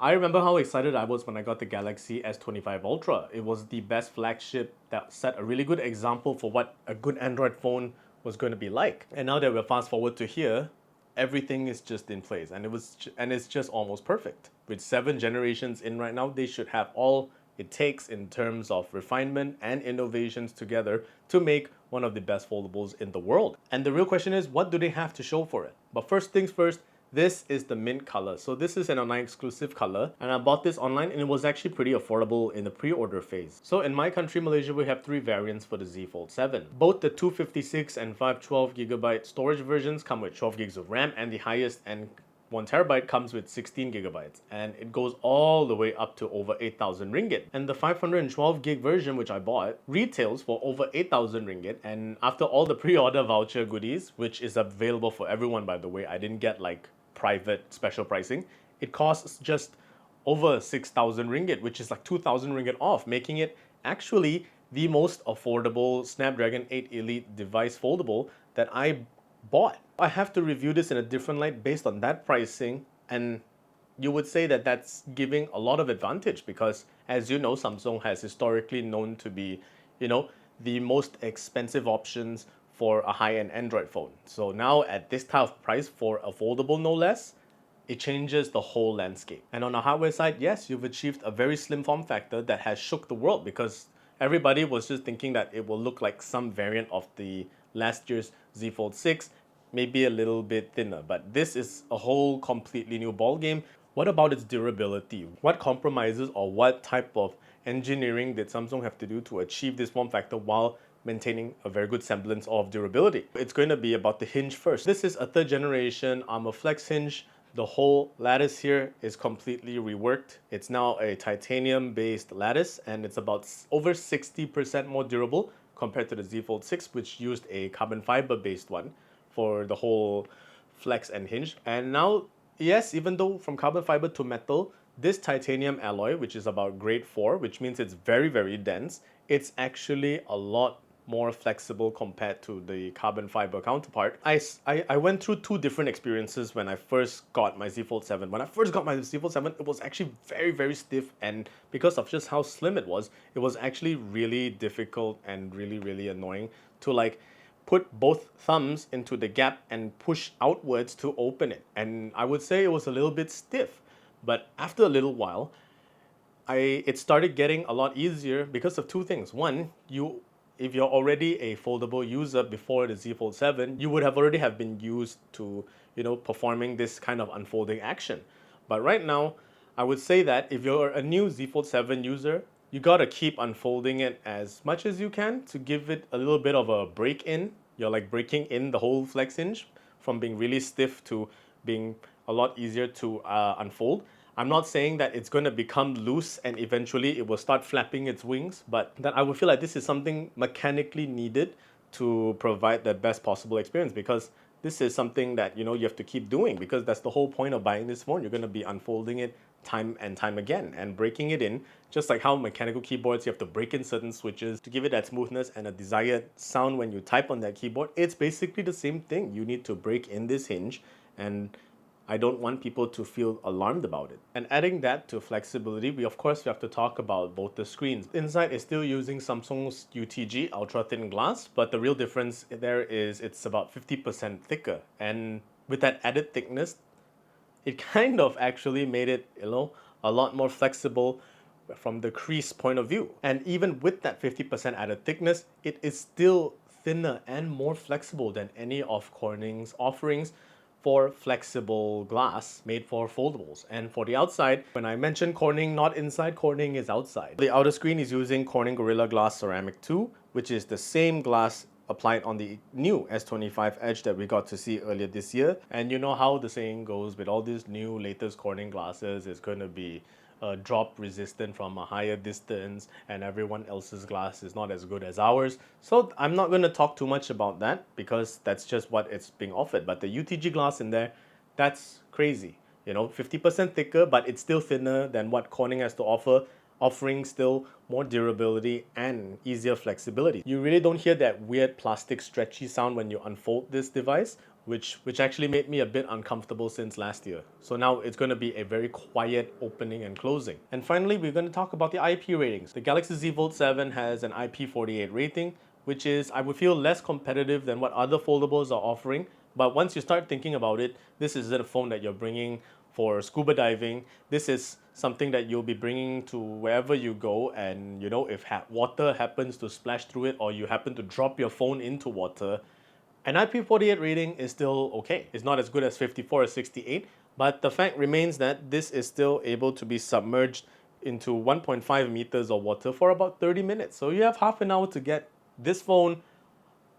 I remember how excited I was when I got the Galaxy S25 Ultra. It was the best flagship that set a really good example for what a good Android phone was going to be like. And now that we're fast forward to here, everything is just in place, and it's just almost perfect. With 7 generations in right now, they should have all it takes in terms of refinement and innovations together to make one of the best foldables in the world. And the real question is, what do they have to show for it? But first things first, this is the mint color. So this is an online exclusive color, and I bought this online and it was actually pretty affordable in the pre-order phase. So in my country, Malaysia, we have 3 variants for the Z Fold 7. Both the 256 and 512GB storage versions come with 12 gigs of RAM, and the highest and 1TB comes with 16 gigabytes, and it goes all the way up to over 8,000 ringgit. And the 512 gig version, which I bought, retails for over 8,000 ringgit. And after all the pre-order voucher goodies, which is available for everyone, by the way, I didn't get like private special pricing, it costs just over 6,000 ringgit, which is like 2,000 ringgit off, making it actually the most affordable Snapdragon 8 Elite device foldable that I bought. I have to review this in a different light based on that pricing, and you would say that that's giving a lot of advantage because, as you know, Samsung has historically known to be, the most expensive options for a high-end Android phone. So now at this type of price for a foldable, no less, it changes the whole landscape. And on the hardware side, yes, you've achieved a very slim form factor that has shook the world, because everybody was just thinking that it will look like some variant of the last year's Z Fold 6, maybe a little bit thinner. But this is a whole completely new ballgame. What about its durability? What compromises or what type of engineering did Samsung have to do to achieve this form factor while maintaining a very good semblance of durability? It's going to be about the hinge first. This is a 3rd-generation Armor Flex hinge. The whole lattice here is completely reworked. It's now a titanium-based lattice, and it's about over 60% more durable compared to the Z Fold 6, which used a carbon fiber-based one for the whole flex and hinge. And now, yes, even though from carbon fiber to metal, this titanium alloy, which is about grade 4, which means it's very, very dense, it's actually a lot more flexible compared to the carbon fiber counterpart. I went through 2 different experiences when I first got my Z Fold 7. When I first got my Z Fold 7, it was actually very, very stiff, and because of just how slim it was actually really difficult and really, really annoying to like put both thumbs into the gap and push outwards to open it. And I would say it was a little bit stiff. But after a little while, it started getting a lot easier because of 2 things. One, if you're already a foldable user before the Z Fold 7, you would have already have been used to, performing this kind of unfolding action. But right now, I would say that if you're a new Z Fold 7 user, you gotta keep unfolding it as much as you can to give it a little bit of a break in. You're like breaking in the whole flex hinge from being really stiff to being a lot easier to unfold. I'm not saying that it's going to become loose and eventually it will start flapping its wings, but that I would feel like this is something mechanically needed to provide the best possible experience, because this is something that you have to keep doing, because that's the whole point of buying this phone. You're going to be unfolding it time and time again and breaking it in, just like how mechanical keyboards, you have to break in certain switches to give it that smoothness and a desired sound when you type on that keyboard. It's basically the same thing. You need to break in this hinge, and I don't want people to feel alarmed about it. And adding that to flexibility, we have to talk about both the screens. Inside is still using Samsung's UTG ultra thin glass, but the real difference there is it's about 50% thicker. And with that added thickness, it kind of actually made it, a lot more flexible from the crease point of view. And even with that 50% added thickness, it is still thinner and more flexible than any of Corning's offerings for flexible glass made for foldables. And for the outside, when I mentioned Corning, not inside, Corning is outside. The outer screen is using Corning Gorilla Glass Ceramic 2, which is the same glass applied on the new S25 Edge that we got to see earlier this year. And you know how the saying goes, with all these new latest Corning glasses, it's going to be drop resistant from a higher distance, and everyone else's glass is not as good as ours. So I'm not going to talk too much about that because that's just what it's being offered. But the UTG glass in there, that's crazy. 50% thicker, but it's still thinner than what Corning has to offer, offering still more durability and easier flexibility. You really don't hear that weird plastic stretchy sound when you unfold this device, which actually made me a bit uncomfortable since last year. So now it's going to be a very quiet opening and closing. And finally, we're going to talk about the IP ratings. The Galaxy Z Fold 7 has an IP48 rating, which is, I would feel, less competitive than what other foldables are offering. But once you start thinking about it, this isn't a phone that you're bringing for scuba diving. This is something that you'll be bringing to wherever you go, and if water happens to splash through it or you happen to drop your phone into water, an IP48 rating is still okay. It's not as good as 54 or 68, but the fact remains that this is still able to be submerged into 1.5 meters of water for about 30 minutes. So you have half an hour to get this phone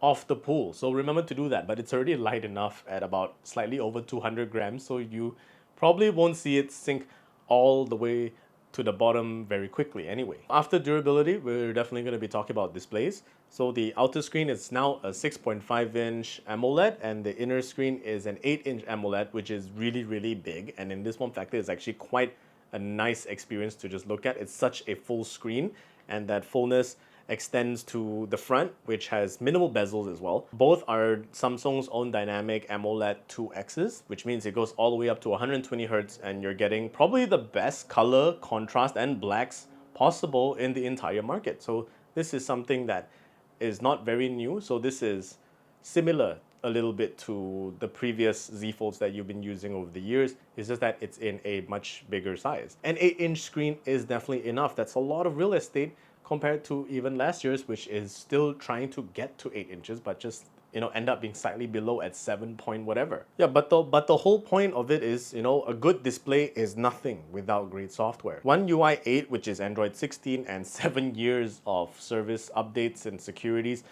off the pool. So remember to do that, but it's already light enough at about slightly over 200 grams, so you probably won't see it sink all the way to the bottom very quickly anyway. After durability, we're definitely going to be talking about displays. So the outer screen is now a 6.5-inch AMOLED, and the inner screen is an 8-inch AMOLED, which is really, really big. And in this form factor, it's actually quite a nice experience to just look at. It's such a full screen, and that fullness extends to the front, which has minimal bezels as well. Both are Samsung's own dynamic AMOLED 2Xs, which means it goes all the way up to 120 Hz, and you're getting probably the best color, contrast, and blacks possible in the entire market. So this is something that is not very new. So this is similar a little bit to the previous Z Folds that you've been using over the years. It's just that it's in a much bigger size. An 8-inch screen is definitely enough. That's a lot of real estate compared to even last year's, which is still trying to get to 8 inches, but just end up being slightly below at 7 point whatever. Yeah, but the whole point of it is, a good display is nothing without great software. One UI 8, which is Android 16, and 7 years of service updates and securities,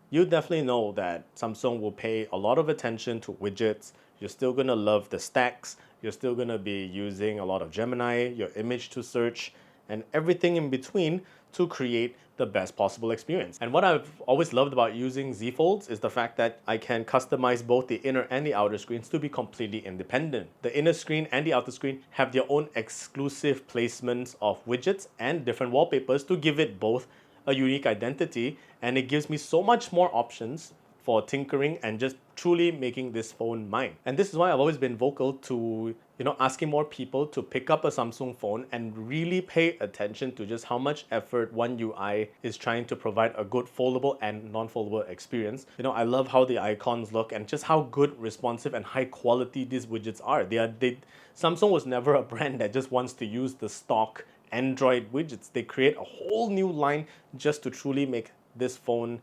you definitely know that Samsung will pay a lot of attention to widgets. You're still gonna love the stacks. You're still gonna be using a lot of Gemini, your image to search, and everything in between to create the best possible experience. And what I've always loved about using Z Folds is the fact that I can customize both the inner and the outer screens to be completely independent. The inner screen and the outer screen have their own exclusive placements of widgets and different wallpapers to give it both a unique identity, and it gives me so much more options for tinkering and just truly making this phone mine. And this is why I've always been vocal to asking more people to pick up a Samsung phone and really pay attention to just how much effort One UI is trying to provide a good foldable and non-foldable experience. I love how the icons look and just how good, responsive, and high quality these widgets are. Samsung was never a brand that just wants to use the stock Android widgets. They create a whole new line just to truly make this phone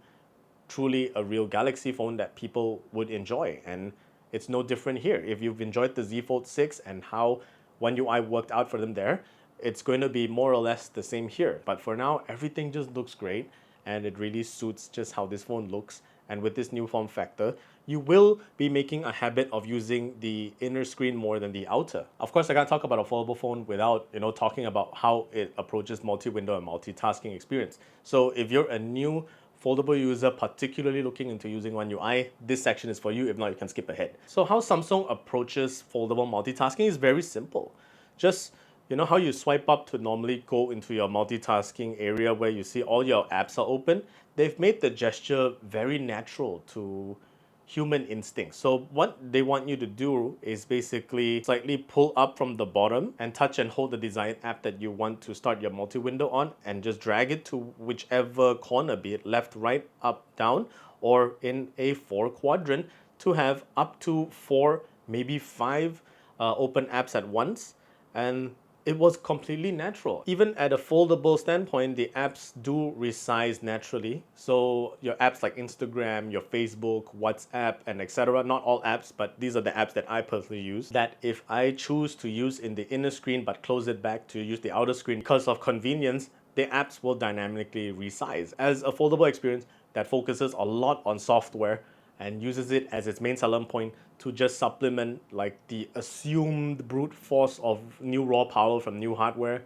truly a real Galaxy phone that people would enjoy. And it's no different here. If you've enjoyed the Z Fold 6 and how One UI worked out for them there, it's going to be more or less the same here. But for now, everything just looks great, and it really suits just how this phone looks. And with this new form factor, you will be making a habit of using the inner screen more than the outer. Of course, I can't talk about a foldable phone without talking about how it approaches multi-window and multitasking experience. So if you're a new foldable user particularly looking into using One UI, this section is for you. If not, you can skip ahead. So how Samsung approaches foldable multitasking is very simple. Just how you swipe up to normally go into your multitasking area where you see all your apps are open. They've made the gesture very natural to human instinct. So what they want you to do is basically slightly pull up from the bottom and touch and hold the desired app that you want to start your multi-window on, and just drag it to whichever corner, be it left, right, up, down, or in a 4-quadrant to have up to 4, maybe 5 open apps at once. And it was completely natural. Even at a foldable standpoint, the apps do resize naturally. So your apps like Instagram, your Facebook, WhatsApp, and etc. Not all apps, but these are the apps that I personally use. That if I choose to use in the inner screen but close it back to use the outer screen because of convenience, the apps will dynamically resize. As a foldable experience that focuses a lot on software and uses it as its main selling point to just supplement like the assumed brute force of new raw power from new hardware,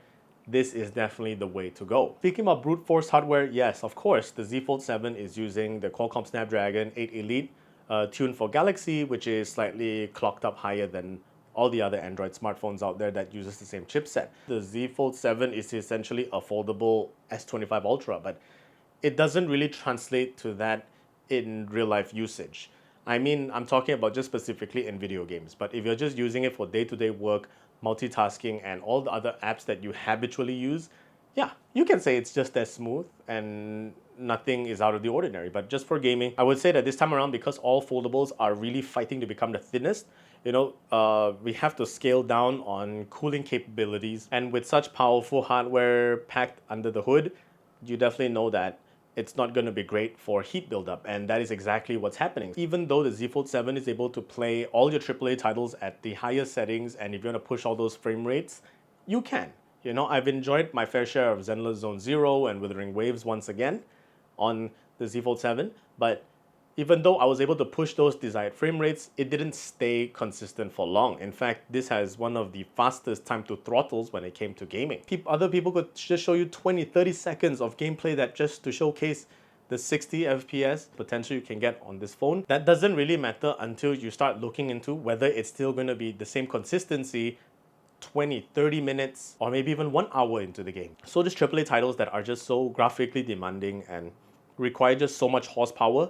this is definitely the way to go. Speaking about brute force hardware, yes, of course, the Z Fold 7 is using the Qualcomm Snapdragon 8 Elite tuned for Galaxy, which is slightly clocked up higher than all the other Android smartphones out there that uses the same chipset. The Z Fold 7 is essentially a foldable S25 Ultra, but it doesn't really translate to that in real life usage. I mean, I'm talking about just specifically in video games. But if you're just using it for day-to-day work, multitasking, and all the other apps that you habitually use, yeah, you can say it's just as smooth and nothing is out of the ordinary. But just for gaming, I would say that this time around, because all foldables are really fighting to become the thinnest, we have to scale down on cooling capabilities. And with such powerful hardware packed under the hood, you definitely know that it's not going to be great for heat buildup, and that is exactly what's happening. Even though the Z Fold 7 is able to play all your AAA titles at the highest settings, and if you want to push all those frame rates, you can. I've enjoyed my fair share of Zenless Zone Zero and Withering Waves once again on the Z Fold 7, but even though I was able to push those desired frame rates, it didn't stay consistent for long. In fact, this has one of the fastest time to throttles when it came to gaming. Other people could just show you 20, 30 seconds of gameplay that just to showcase the 60 FPS potential you can get on this phone. That doesn't really matter until you start looking into whether it's still going to be the same consistency 20, 30 minutes, or maybe even 1 hour into the game. So just AAA titles that are just so graphically demanding and require just so much horsepower,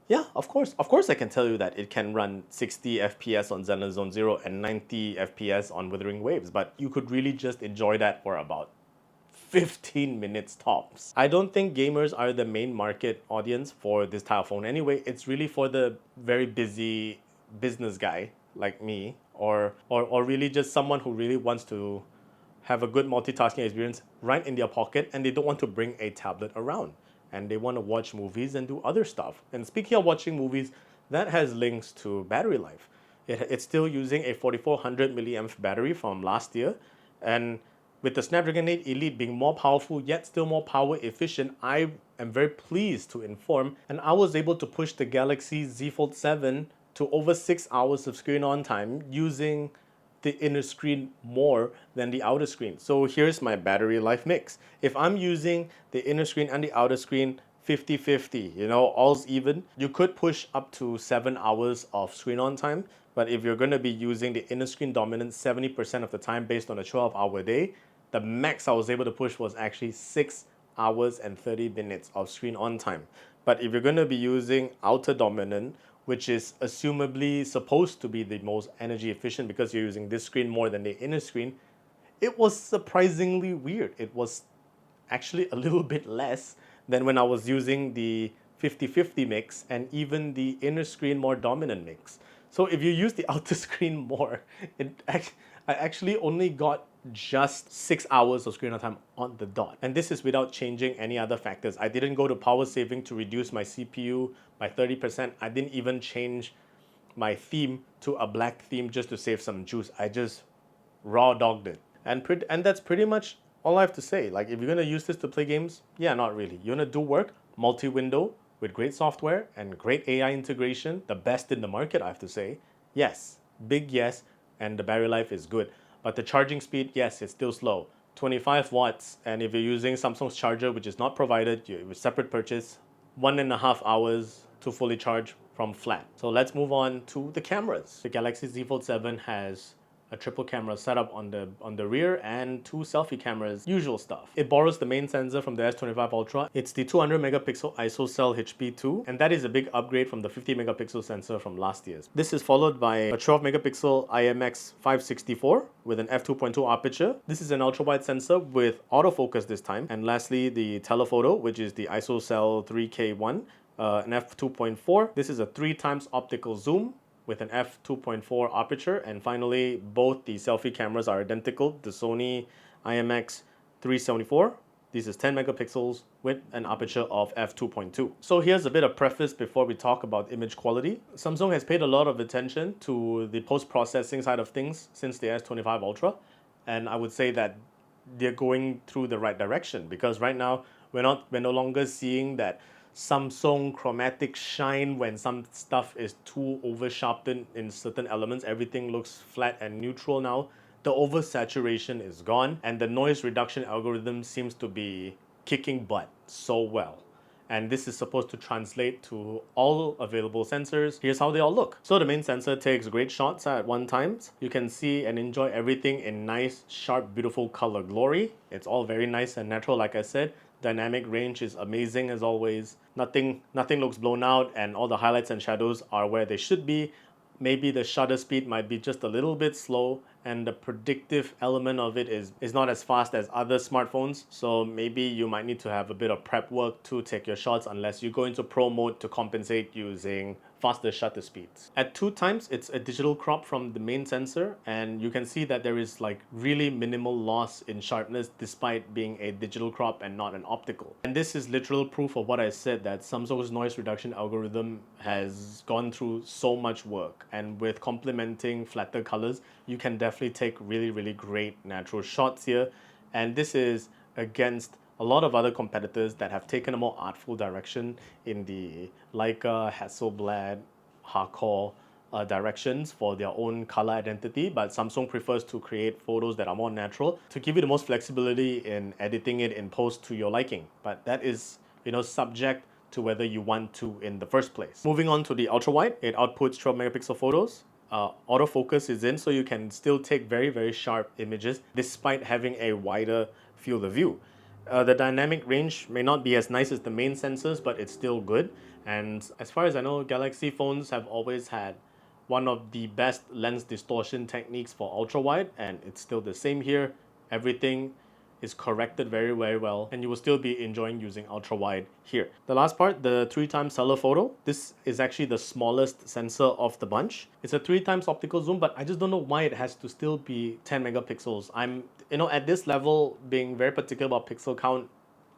yeah, of course I can tell you that it can run 60 FPS on Zenless Zone Zero and 90 FPS on Withering Waves, but you could really just enjoy that for about 15 minutes tops. I don't think gamers are the main market audience for this type of phone anyway. It's really for the very busy business guy like me, or really just someone who really wants to have a good multitasking experience right in their pocket and they don't want to bring a tablet around and they want to watch movies and do other stuff. And speaking of watching movies, that has links to battery life. It's still using a 4400 milliamp battery from last year, and with the Snapdragon 8 Elite being more powerful yet still more power efficient, I am very pleased to inform, and I was able to push the Galaxy Z Fold 7 to over 6 hours of screen on time using the inner screen more than the outer screen. So here's my battery life mix. If I'm using the inner screen and the outer screen 50-50, all's even, you could push up to 7 hours of screen on time. But if you're going to be using the inner screen dominant 70% of the time based on a 12-hour day, the max I was able to push was actually 6 hours and 30 minutes of screen on time. But if you're going to be using outer dominant, which is assumably supposed to be the most energy efficient because you're using this screen more than the inner screen, it was surprisingly weird. It was actually a little bit less than when I was using the 50-50 mix and even the inner screen more dominant mix. So if you use the outer screen more, I actually only got just 6 hours of screen on time on the dot. And this is without changing any other factors. I didn't go to power saving to reduce my CPU by 30%. I didn't even change my theme to a black theme just to save some juice. I just raw dogged it. And that's pretty much all I have to say. Like, if you're gonna use this to play games, yeah, not really. You wanna do work, multi-window, with great software and great AI integration, the best in the market, I have to say. Yes, big yes, and the battery life is good. But the charging speed, yes, it's still slow. 25 watts, and if you're using Samsung's charger, which is not provided, you have a separate purchase, 1.5 hours to fully charge from flat. So let's move on to the cameras. The Galaxy Z Fold 7 has a triple camera setup on the rear and 2 selfie cameras, usual stuff. It borrows the main sensor from the S25 Ultra. It's the 200 megapixel ISOCELL HP2, and that is a big upgrade from the 50 megapixel sensor from last year's. This is followed by a 12 megapixel IMX 564 with an f2.2 aperture. This is an ultra wide sensor with autofocus this time. And lastly, the telephoto, which is the ISOCELL 3K1, an f2.4. This is a 3 times optical zoom with an f2.4 aperture, and finally both the selfie cameras are identical. The Sony IMX 374, this is 10 megapixels with an aperture of f2.2. So here's a bit of preface before we talk about image quality. Samsung has paid a lot of attention to the post-processing side of things since the S25 Ultra, and I would say that they're going through the right direction, because right now we're no longer seeing that Samsung chromatic shine when some stuff is too over sharpened in certain elements. Everything looks flat and neutral now. The oversaturation is gone, and the noise reduction algorithm seems to be kicking butt so well. And this is supposed to translate to all available sensors. Here's how they all look. So the main sensor takes great shots at one time. You can see and enjoy everything in nice, sharp, beautiful color glory. It's all very nice and natural, like I said. Dynamic range is amazing as always. Nothing looks blown out, and all the highlights and shadows are where they should be. Maybe the shutter speed might be just a little bit slow, and the predictive element of it is not as fast as other smartphones. So maybe you might need to have a bit of prep work to take your shots unless you go into pro mode to compensate using faster shutter speeds. At 2x, it's a digital crop from the main sensor, and you can see that there is like really minimal loss in sharpness despite being a digital crop and not an optical. And this is literal proof of what I said, that Samsung's noise reduction algorithm has gone through so much work, and with complementing flatter colors, you can definitely take really great natural shots here. And this is against a lot of other competitors that have taken a more artful direction in the Leica, Hasselblad, hardcore directions for their own color identity, but Samsung prefers to create photos that are more natural to give you the most flexibility in editing it in post to your liking. But that is, subject to whether you want to in the first place. Moving on to the ultra wide, it outputs 12 megapixel photos. Autofocus is in, so you can still take very sharp images despite having a wider field of view. The dynamic range may not be as nice as the main sensors, but it's still good. And as far as I know, Galaxy phones have always had one of the best lens distortion techniques for ultra wide, and it's still the same here. Everything is corrected very well, and you will still be enjoying using ultra wide here. The last part, the 3x telephoto. This is actually the smallest sensor of the bunch. It's a 3x optical zoom, but I just don't know why it has to still be 10 megapixels. I'm, at this level, being very particular about pixel count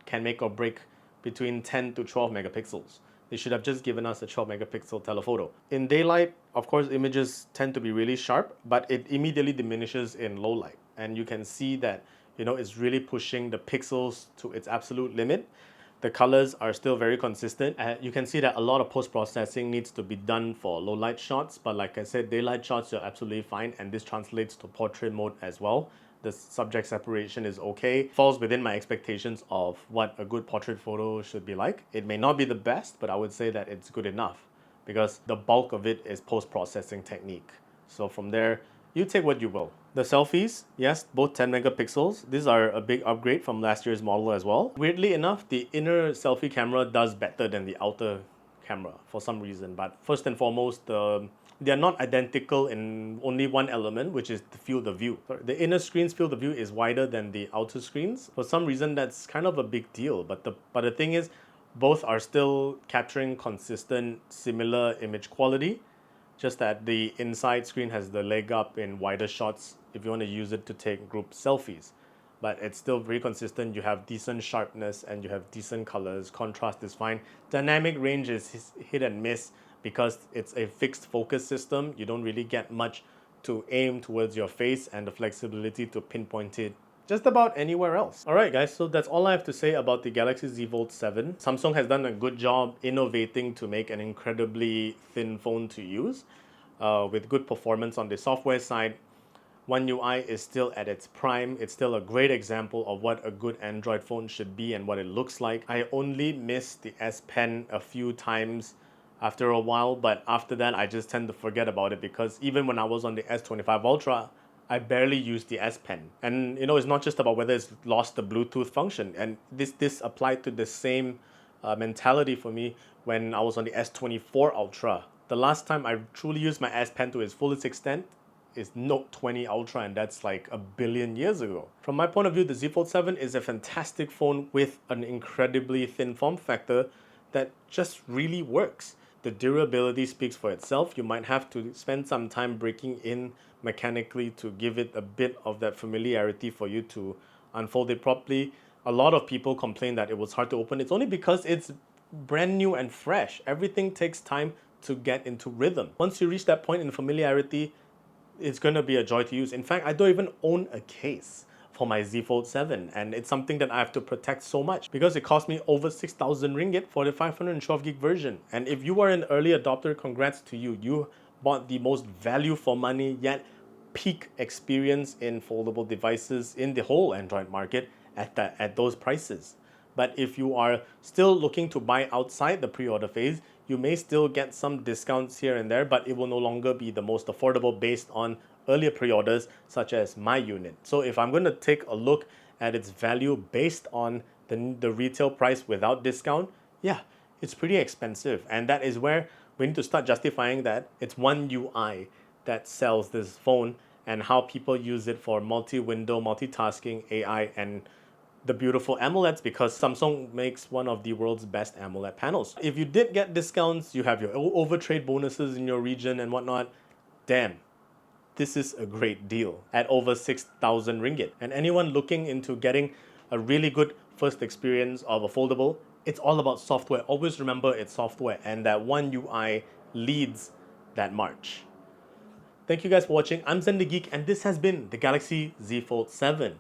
can make or break between 10 to 12 megapixels. They should have just given us a 12 megapixel telephoto. In daylight, of course, images tend to be really sharp, but it immediately diminishes in low light. And you can see that it's really pushing the pixels to its absolute limit. The colors are still very consistent. You can see that a lot of post-processing needs to be done for low light shots, but like I said, daylight shots are absolutely fine, and this translates to portrait mode as well. The subject separation is okay, falls within my expectations of what a good portrait photo should be like. It may not be the best, but I would say that it's good enough because the bulk of it is post-processing technique. So from there, you take what you will. The selfies, yes, both 10 megapixels. These are a big upgrade from last year's model as well. Weirdly enough, the inner selfie camera does better than the outer camera for some reason. But first and foremost, they are not identical in only one element, which is the field of view. The inner screen's field of view is wider than the outer screen's. For some reason, that's kind of a big deal. But the thing is, both are still capturing consistent, similar image quality. Just that the inside screen has the leg up in wider shots if you want to use it to take group selfies. But it's still very consistent. You have decent sharpness and you have decent colors. Contrast is fine. Dynamic range is hit and miss because it's a fixed focus system. You don't really get much to aim towards your face and the flexibility to pinpoint it just about anywhere else. Alright guys, so that's all I have to say about the Galaxy Z Fold 7. Samsung has done a good job innovating to make an incredibly thin phone to use with good performance on the software side. One UI is still at its prime. It's still a great example of what a good Android phone should be and what it looks like. I only missed the S Pen a few times after a while, but after that I just tend to forget about it because even when I was on the S25 Ultra, I barely used the S Pen. And it's not just about whether it's lost the Bluetooth function. And this applied to the same mentality for me when I was on the S24 Ultra. The last time I truly used my S Pen to its fullest extent is Note 20 Ultra, and that's like a billion years ago. From my point of view, the Z Fold 7 is a fantastic phone with an incredibly thin form factor that just really works. The durability speaks for itself. You might have to spend some time breaking in mechanically to give it a bit of that familiarity for you to unfold it properly. A lot of people complain that it was hard to open. It's only because it's brand new and fresh. Everything takes time to get into rhythm. Once you reach that point in familiarity, it's going to be a joy to use. In fact, I don't even own a case for my Z Fold 7, and it's something that I have to protect so much because it cost me over 6,000 ringgit for the 512 gig version. And if you are an early adopter, congrats to you. You bought the most value for money yet peak experience in foldable devices in the whole Android market at those prices. But if you are still looking to buy outside the pre-order phase, you may still get some discounts here and there, but it will no longer be the most affordable based on earlier pre-orders such as my unit. So if I'm going to take a look at its value based on the the retail price without discount, yeah, it's pretty expensive. And that is where we need to start justifying that it's One UI that sells this phone and how people use it for multi-window, multitasking, AI, and the beautiful AMOLEDs, because Samsung makes one of the world's best AMOLED panels. If you did get discounts, you have your overtrade bonuses in your region and whatnot, damn, this is a great deal at over 6,000 ringgit. And anyone looking into getting a really good first experience of a foldable, it's all about software. Always remember it's software, and that One UI leads that march. Thank you guys for watching. I'm Zen the Geek, and this has been the Galaxy Z Fold 7.